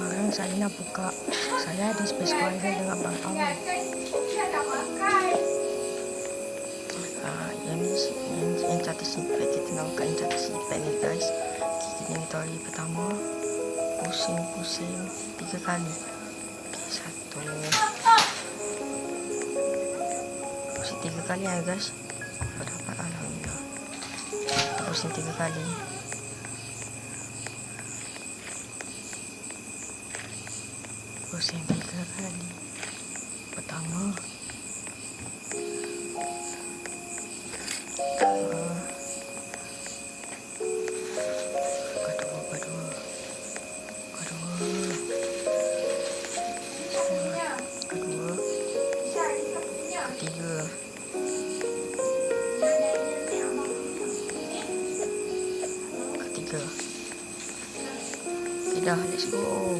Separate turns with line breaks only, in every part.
Sekarang saya nak buka. Saya ada space coil dengan Abang Awal. Yang satu sipet, kita nak buka yang satu sipet ni guys. Kita ni tali pertama. Pusing 3 kali. Satu. Pusing 3 kali ya guys. Dapat alhamdulillah. Kita pusing 3 kali. Pusing 3 kali. Pertama. Ketiga. Dah, let's go.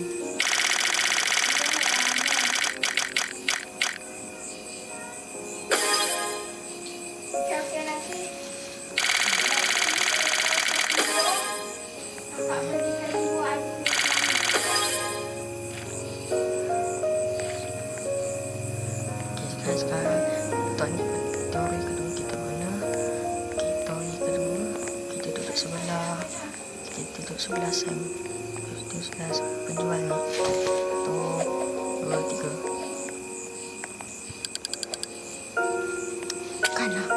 Sekarang teori kedua kita mana? Teori kedua kita duduk sebelah, kita duduk sebelah Sam, duduk sebelah penjual ni. 1, 2, 3. Kalah.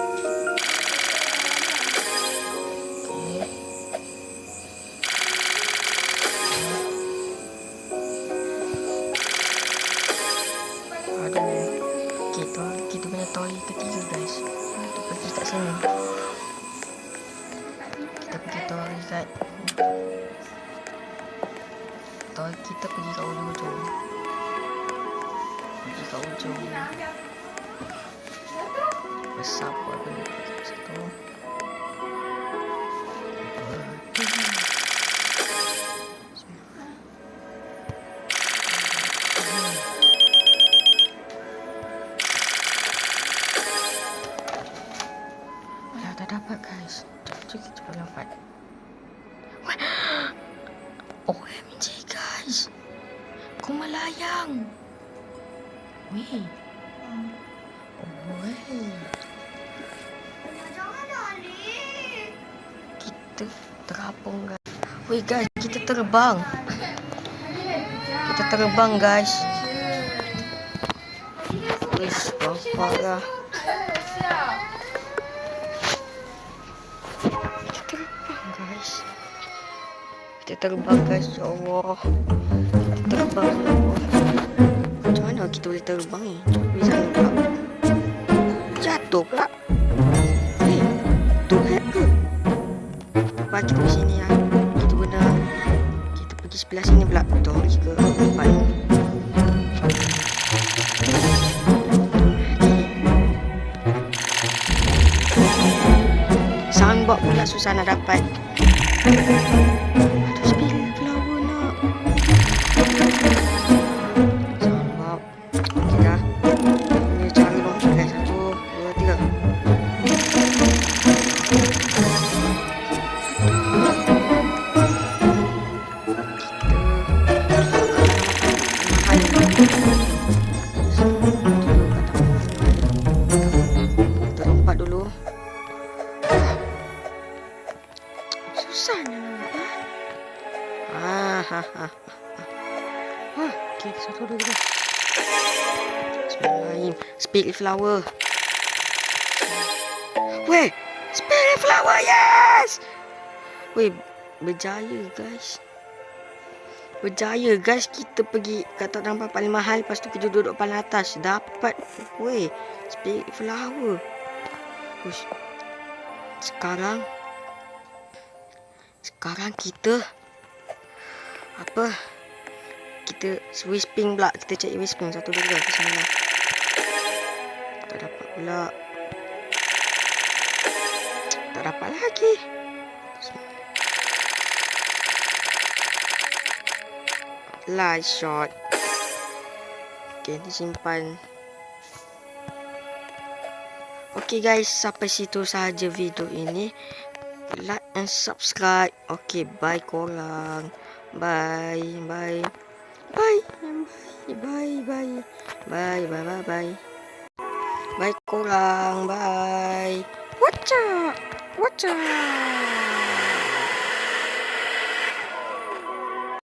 Kita punya toy ketiga guys. Kita pergi kat sini. Kita pergi toy kat toy, kita pergi kat ujung-ujung. Pergi kat ujung. Besar buat benda. 1, 2, 3. Tak dapat guys. Cepat lompat. OMG guys. Kau melayang. Weh. Kita terapung guys. Weh guys, kita terbang. Kita terbang guys. Wih, parah. Kita terbang guys, ya Allah. Kita terbang, ya Allah. Macam mana kita boleh terbang ni? Bisa pula. Jatuh pula. Tu hack ke? Lepas kita pergi sini ya. Kita guna. Kita pergi sebelah sini pula. Betul ke? Empat. Soundbox pula susah nak dapat. Aduh, spill flower nak. Soundbox. Okey dah. Ini cari lompat guys. 1, 2, 3. Kita lompat dulu. Susahnya nak. Okay, 1, 2, 3. Bismillahirrahmanirrahim. Spill flower. Weh, spill flower, yes. Weh, berjaya guys. Berjaya guys, kita pergi kat tempat paling mahal, lepas tu kita duduk paling atas. Dapat. Weh, spill flower. Ush. Sekarang kita apa? Kita whisping pula. Kita cari whisping. 1, 2, 3. Bismillah. Tak dapat pula. Tak dapat lagi. Light shot. Okay, disimpan. Okay guys, sampai situ sahaja video ini. Like and subscribe. Okay, bye korang. Bye. Bye. Bye. Bye. Bye. Bye. Bye. Bye. Bye korang. Bye. Wacha. Wacha.